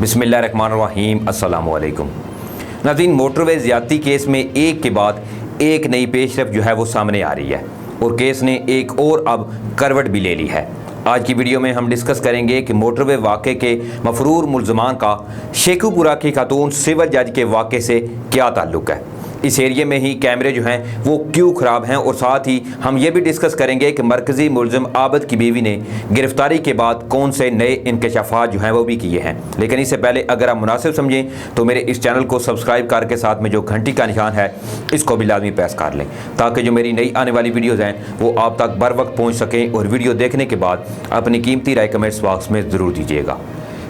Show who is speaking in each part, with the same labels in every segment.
Speaker 1: बिस्मिल्लाहिर्रहमानिर्रहीम अस्सलाम वालेकुम। नाज़रीन, मोटरवे ज़्यादती केस में एक के बाद एक नई पेशरफ जो है वो सामने आ रही है और केस ने एक और अब करवट भी ले ली है। आज की वीडियो में हम डिस्कस करेंगे कि मोटरवे वाक़े के मफरूर मुल्ज़मान का शेखुपुरा की खातून सिविल जज के वाक़े से क्या ताल्लुक़ है, इस एरिया में ही कैमरे जो हैं वो क्यों ख़राब हैं, और साथ ही हम ये भी डिस्कस करेंगे कि मरकज़ी मुलज़िम आबद की बीवी ने गिरफ़्तारी के बाद कौन से नए इंकशाफात जो हैं वो भी किए हैं। लेकिन इससे पहले अगर आप मुनासिब समझें तो मेरे इस चैनल को सब्सक्राइब करके साथ में जो घंटी का निशान है इसको भी लाजमी प्रेस कर लें, ताकि जो मेरी नई आने वाली वीडियोज़ हैं वो आप तक बर वक्त पहुँच सकें। और वीडियो देखने के बाद अपनी कीमती राय कमेंट्स बॉक्स में ज़रूर दीजिएगा।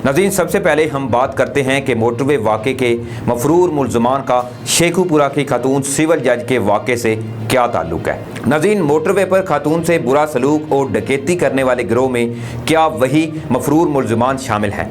Speaker 1: नाज़रीन, सबसे पहले हम बात करते हैं कि मोटरवे वाक़े के मफरूर मुल्ज़मान का शेखुपुरा की खातून सिविल जज के वाक़े से क्या ताल्लुक़ है। नाज़रीन, मोटरवे पर खातून से बुरा सलूक और डकैती करने वाले गिरोह में क्या वही मफरूर मुल्ज़मान शामिल हैं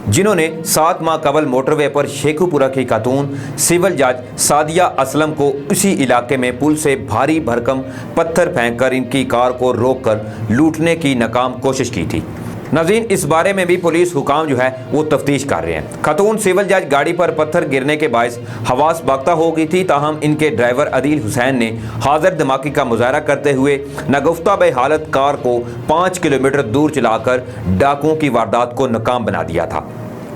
Speaker 1: जिन्होंने 7 माह कबल मोटरवे पर शेखुपुरा की खातून सिविल जज सादिया असलम को उसी इलाके में पुल से भारी भरकम पत्थर फेंक कर इनकी कार को रोक कर लूटने की नाकाम कोशिश की थी। नाज़रीन, इस बारे में भी पुलिस हुकाम जो है वो तफ्तीश कर रहे हैं। खातून सिविल जज गाड़ी पर पत्थर गिरने के बायस हवास बाख्ता हो गई थी, ताहम इनके ड्राइवर अदील हुसैन ने हाजिर दिमागी का मुजाहरा करते हुए नगुफ्ता बे हालत कार को 5 किलोमीटर दूर चलाकर डाकुओं की वारदात को नाकाम बना दिया था।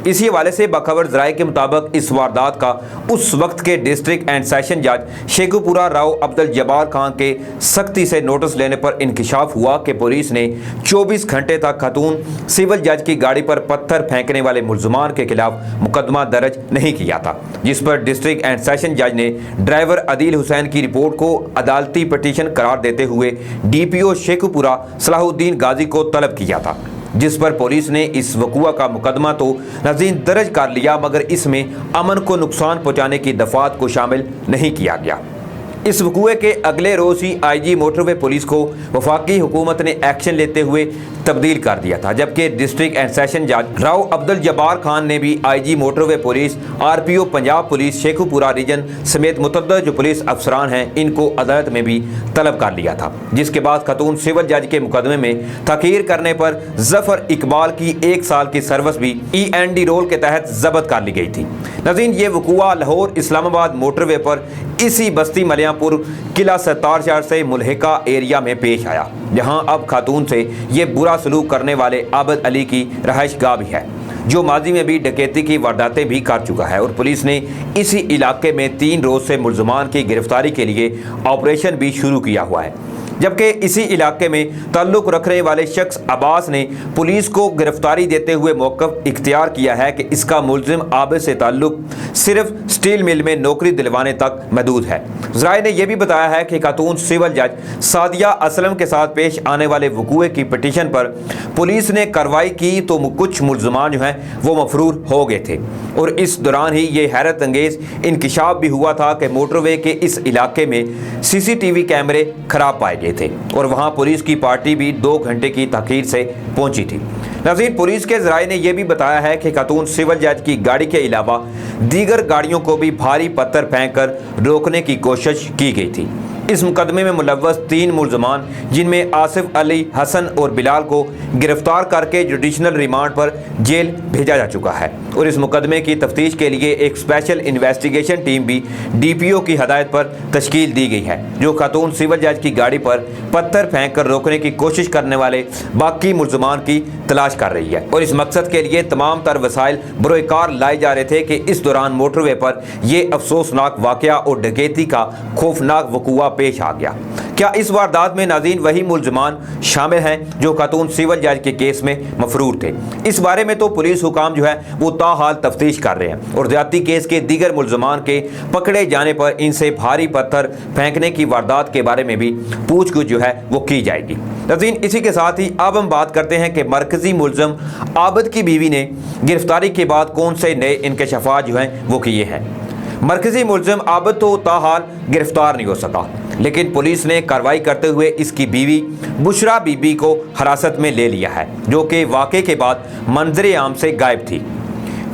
Speaker 1: इसी हवाले से बखबर ज़राए के मुताबिक इस वारदात का उस वक्त के डिस्ट्रिक्ट एंड सेशन जज शेखुपुरा राव अब्दुल जब्बार खान के सख्ती से नोटिस लेने पर इंकशाफ हुआ कि पुलिस ने 24 घंटे तक खातून सिविल जज की गाड़ी पर पत्थर फेंकने वाले मुल्ज़मान के खिलाफ मुकदमा दर्ज नहीं किया था, जिस पर डिस्ट्रिक्ट एंड सेशन जज ने ड्राइवर अदील हुसैन की रिपोर्ट को अदालती पटिशन करार देते हुए DPO शेखुपुरा सलाहुद्दीन गाजी को तलब किया था, जिस पर पुलिस ने इस वक़ुआ का मुकदमा तो नाज़रीन दर्ज कर लिया, मगर इसमें अमन को नुकसान पहुंचाने की दफ़ात को शामिल नहीं किया गया। इस वक़ुए के अगले रोज़ ही IG मोटरवे पुलिस को वफाकी हुकूमत ने एक्शन लेते हुए तब्दील कर दिया था, जबकि डिस्ट्रिक्ट एंड सेशन जज राव अब्दुल जब्बार खान ने भी IG motorway police, RPO Punjab police, Sheikhupura region समेत मुतअद्दिद जो पुलिस अफसरान हैं इनको अदालत में भी तलब कर लिया था, जिसके बाद खातून सिविल जज के मुकदमे में तखीर करने पर जफ़र इकबाल की 1 साल की सर्विस भी END रोल के तहत जब्त कर ली गई थी। नाज़रीन, ये वक़ुआ लाहौर इस्लामाबाद मोटरवे पर इसी बस्ती मलियापुर किला सत्तारशहर से मुल्हिका एरिया में पेश आया, जहां अब खातून से ये बुरा सलूक करने वाले आबद अली की रहाइश गाह भी है, जो माजी में भी डकैती की वारदातें भी कर चुका है। और पुलिस ने इसी इलाके में 3 रोज़ से मुल्ज़मान की गिरफ्तारी के लिए ऑपरेशन भी शुरू किया हुआ है, जबकि इसी इलाके में ताल्लुक़ रखने वाले शख्स अब्बास ने पुलिस को गिरफ्तारी देते हुए मौक़िफ़ इख्तियार किया है कि इसका मुल्ज़िम आबिद से ताल्लुक़ सिर्फ स्टील मिल में नौकरी दिलवाने तक महदूद है। ज़राए ने यह भी बताया है कि खातून सिविल जज सादिया असलम के साथ पेश आने वाले वक़ुए की पटिशन पर पुलिस ने कार्रवाई की तो कुछ मुल्ज़मान जो हैं वो मफरूर हो गए थे, और इस दौरान ही ये हैरत अंगेज़ इंकशाफ भी हुआ था कि मोटरवे के इस इलाके में CCTV कैमरे ख़राब पाए गए थे और वहां पुलिस की पार्टी भी 2 घंटे की ताख़ीर से पहुंची थी। नाज़रीन, पुलिस के ज़राए ने यह भी बताया है कि खातून सिविल जज की गाड़ी के अलावा दीगर गाड़ियों को भी भारी पत्थर फेंक कर रोकने की कोशिश की गई थी। इस मुकदमे में मुलव्वस 3 मुल्ज़मान जिनमें आसिफ अली, हसन और बिलाल को गिरफ्तार करके जुडिशनल रिमांड पर जेल भेजा जा चुका है, और इस मुकदमे की तफ्तीश के लिए एक स्पेशल इन्वेस्टिगेशन टीम भी DPO की हदायत पर तश्कील दी गई है, जो खातून सिविल जज की गाड़ी पर पत्थर फेंक कर रोकने की कोशिश करने वाले बाकी मुल्ज़मान की तलाश कर रही है। और इस मकसद के लिए तमाम तर वसाइल बरोकार लाए जा रहे थे कि इस दौरान मोटरवे पर यह अफसोसनाक वाक़या और डकैती का खौफनाक वक़ुआ पेश आ गया। क्या इस वारदात में नाज़रीन वही मुल्ज़मान शामिल हैं जो खातून सिविल जज के केस में मफरूर थे? इस बारे में तो पुलिस हुकाम जो है वो ताहाल तफ्तीश कर रहे हैं, और ज़्यादती केस के दीगर मुल्ज़मान के पकड़े जाने पर इनसे भारी पत्थर फेंकने की वारदात के बारे में भी पूछगछ जो है वो की जाएगी। नाज़रीन, इसी के साथ ही अब हम बात करते हैं कि मरकज़ी मुल्ज़िम आबद की बीवी ने गिरफ्तारी के बाद कौन से नए इंकशाफात जो हैं वो किए हैं। मरकज़ी मुल्ज़िम आबद तो ताहाल गिरफ्तार नहीं हो सका, लेकिन पुलिस ने कार्रवाई करते हुए इसकी बीवी बुशरा बीबी को हिरासत में ले लिया है, जो कि वाक़े के बाद मंजर आम से गायब थी।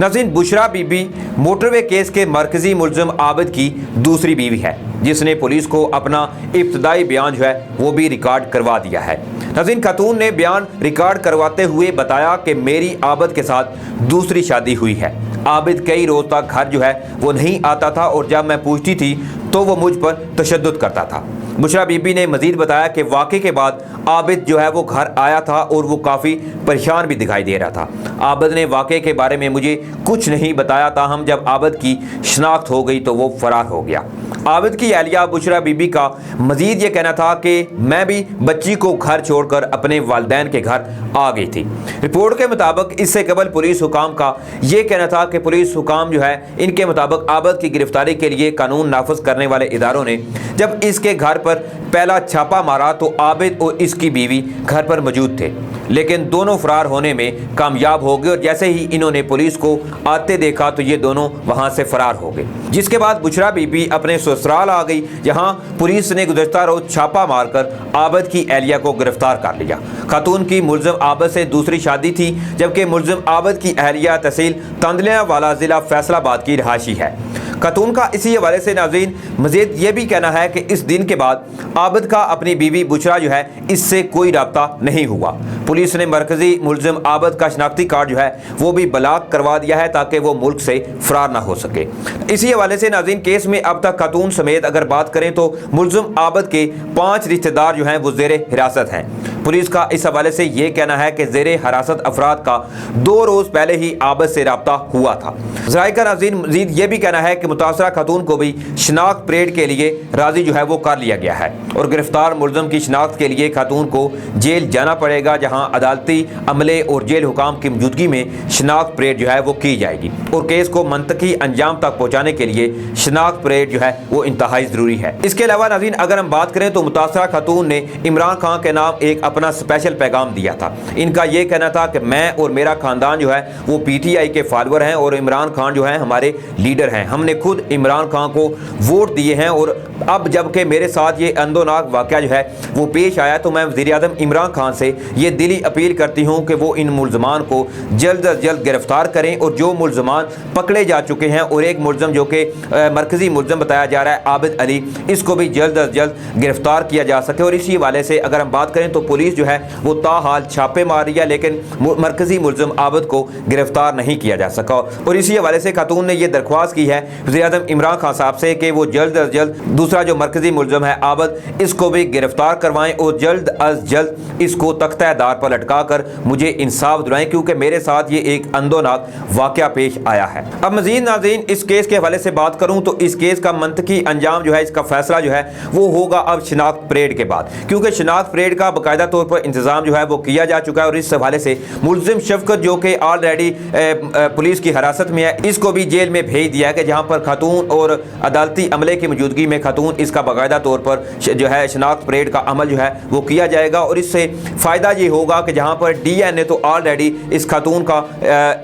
Speaker 1: नाज़रीन, बुशरा बीबी मोटरवे केस के मरकज़ी मुल्ज़िम आबद की दूसरी बीवी है, जिसने पुलिस को अपना इब्तदाई बयान जो है वो भी रिकॉर्ड करवा दिया है। नाज़रीन, खातून ने बयान रिकॉर्ड करवाते हुए बताया कि मेरी आबिद के साथ दूसरी शादी हुई है। आबिद कई रोज तक घर जो है वो नहीं आता था और जब मैं पूछती थी तो वो मुझ पर तशद्दुद करता था। बुशरा बीबी ने मजीद बताया कि वाक़े के बाद आबिद जो है वो घर आया था और वो काफ़ी परेशान भी दिखाई दे रहा था। आबिद ने वाक़े के बारे में मुझे कुछ नहीं बताया था। हम जब आबिद की शनाख्त हो गई तो वो फरार हो गया। आबिद की अहलिया बुशरा बीबी का मजीद ये कहना था कि मैं भी बच्ची को घर छोड़कर अपने वालिदैन के घर आ गई थी। रिपोर्ट के मुताबिक इससे कबल पुलिस हुकाम का ये कहना था कि पुलिस हुकाम जो है इनके मुताबिक आबिद की गिरफ्तारी के लिए कानून नाफिज करने वाले इदारों ने जब इसके घर पर पहला छापा मारा तो आबिद और इसकी बीवी घर पर मौजूद थे, लेकिन दोनों फरार होने में कामयाब हो गए और जैसे ही इन्होंने पुलिस को आते देखा तो ये दोनों वहां से फरार हो गए। जिसके बाद बुशरा बीबी अपने ससुराल आ गई, जहां पुलिस ने गुज़श्ता रोज छापा मारकर आबिद की अहलिया को गिरफ्तार कर लिया। खातून की मुलज़िम आबिद से दूसरी शादी थी, जबकि मुलज़िम आबिद की अहलिया तहसील तंदलियावाला ज़िला फैसलाबाद की रहायशी है। खातून का इसी हवाले से नाज़रीन मज़ीद ये भी कहना है कि इस दिन के बाद आबिद का अपनी बीवी बुशरा जो है इससे कोई रब्ता नहीं हुआ। पुलिस ने मरकज़ी मुलज़िम आबिद का शनाख्ती कार्ड जो है वो भी ब्लॉक करवा दिया है ताकि वो मुल्क से फरार ना हो सके। इसी हवाले से नाज़रीन केस में अब तक खातून समेत अगर बात करें तो मुलज़िम आबिद के 5 रिश्तेदार जो हैं वो ज़ेरे हिरासत हैं। पुलिस का इस हवाले से ये कहना है कि ज़ेरे हिरासत अफराद का 2 रोज़ पहले ही आबिद से रब्ता हुआ था। ज़राए का नाज़रीन मज़ीद ये भी कहना है कि मुतासरा खातून को भी शनाख्त परेड के लिए राज़ी जो है वो कर लिया गया है और गिरफ्तार मुलज़िम की शनाख्त के लिए खातून को जेल जाना पड़ेगा, जहां अदालती अमले और जेल हुकाम की मौजूदगी में शनाख्त परेड जो है वो की जाएगी और केस को मंतकी अंजाम तक पहुंचाने के लिए शनाख्त परेड जो है वो इंतहाई ज़रूरी है। इसके अलावा नाज़रीन अगर हम बात करें तो मुतासरा खातून ने इमरान खान के नाम एक अपना स्पेशल पैगाम दिया था। इनका ये कहना था कि मैं और मेरा ख़ानदान जो है वो PTI के फॉलोअर हैं और इमरान खान जो है हमारे लीडर हैं। हमने खुद इमरान खान को वोट दिए हैं और अब जबकि मेरे साथ ये अंदोनाक वाक़या जो है वो पेश आया तो मैं वज़ीर-ए-आज़म इमरान खान से ये दिली अपील करती हूँ कि वो इन मुलज़मान को जल्द अज जल्द गिरफ्तार करें और जो मुलज़मान पकड़े जा चुके हैं और एक मुलज़म जो कि मरकज़ी मुलज़म बताया जा रहा है आबिद अली, इसको भी जल्द अज जल्द गिरफ्तार किया जा सके। और इसी हवाले से अगर हम बात करें तो पुलिस जो है वो ताहाल छापे मार रही है, लेकिन मरकज़ी मुलज़म आबिद को गिरफ्तार नहीं किया जा सका। और इसी हवाले से खातून ने यह दरख्वास्त की है वज़ीर-ए-आज़म इमरान खान साहब से कि वो जल्द अज जल्द दूसरा जो मरकज़ी मुलज़म है आबिद, इसको भी गिरफ्तार करवाएं और जल्द अज जल्द इसको तख्ता-ए-दार पर लटका कर मुझे इंसाफ दिलाएं, क्योंकि मेरे साथ ये एक अंदोनाक वाक़या पेश आया है। अब मज़ीद नाज़रीन इस केस के हवाले से बात करूं तो इस केस का मंतकी अंजाम जो है, इसका फैसला जो है वो होगा अब शनाख्त परेड के बाद, क्योंकि शनाख्त परेड का बाकायदा तौर पर इंतज़ाम जो है वो किया जा चुका है। और इस हवाले से मुलज़िम शफकत जो कि ऑलरेडी पुलिस की हिरासत में है, इसको भी जेल में भेज दिया है, जहाँ पर खातून और अदालती अमले की मौजूदगी में खातून इसका बाकायदा तौर पर जो है शनाख्त परेड का अमल जो है वो किया जाएगा। और इससे फ़ायदा ये होगा कि जहाँ पर DNA तो ऑलरेडी इस खातून का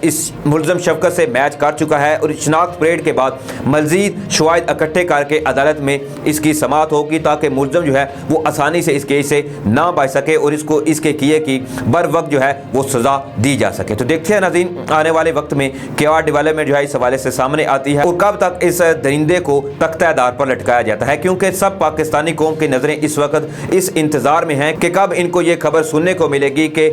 Speaker 1: इस मुलज़िम शफकत से मैच कर चुका है और शनाख्त परेड के बाद मज़ीद शवाहिद इकट्ठे करके अदालत में इसकी समाअत होगी ताकि मुलज़िम जो है वो आसानी से इस केस से ना बच सके और इसको इसके किए की बर वक्त जो है वो सज़ा दी जा सके। तो देखते हैं नाज़रीन आने वाले वक्त में क्या डेवलपमेंट जो है इस हवाले से सामने आती है और कब तक इस दरिंदे को तख्ता-ए-दार पर लटकाया जाता है, क्योंकि सब पाकिस्तानी कौम की नज़रें इस वक्त इस इंतज़ार में हैं कि कब इनको ये खबर सुनने को मिलेगी कि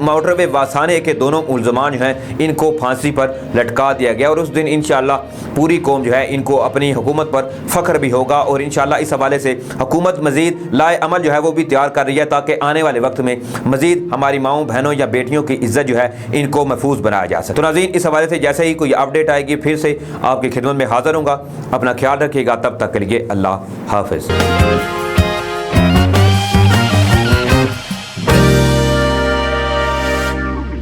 Speaker 1: मोटरवे वासाने के दोनों मुलज़मान जो हैं इनको फांसी पर लटका दिया गया। और उस दिन इंशाअल्लाह पूरी कौम जो है इनको अपनी हुकूमत पर फ़ख्र भी होगा और इंशाअल्लाह इस हवाले से हुकूमत मज़ीद लाए अमल जो है वो भी तैयार कर रही है ताकि आने वाले वक्त में मज़ीद हमारी माओं बहनों या बेटियों की इज़्ज़त जो है इनको महफूज बनाया जा सके। तो नाज़रीन इस हवाले से जैसे ही कोई अपडेट आएगी फिर से आपकी खिदमत में हाज़िर होऊंगा। अपना ख्याल रखिएगा, तब तक के लिए अल्लाह हाफ़िज़।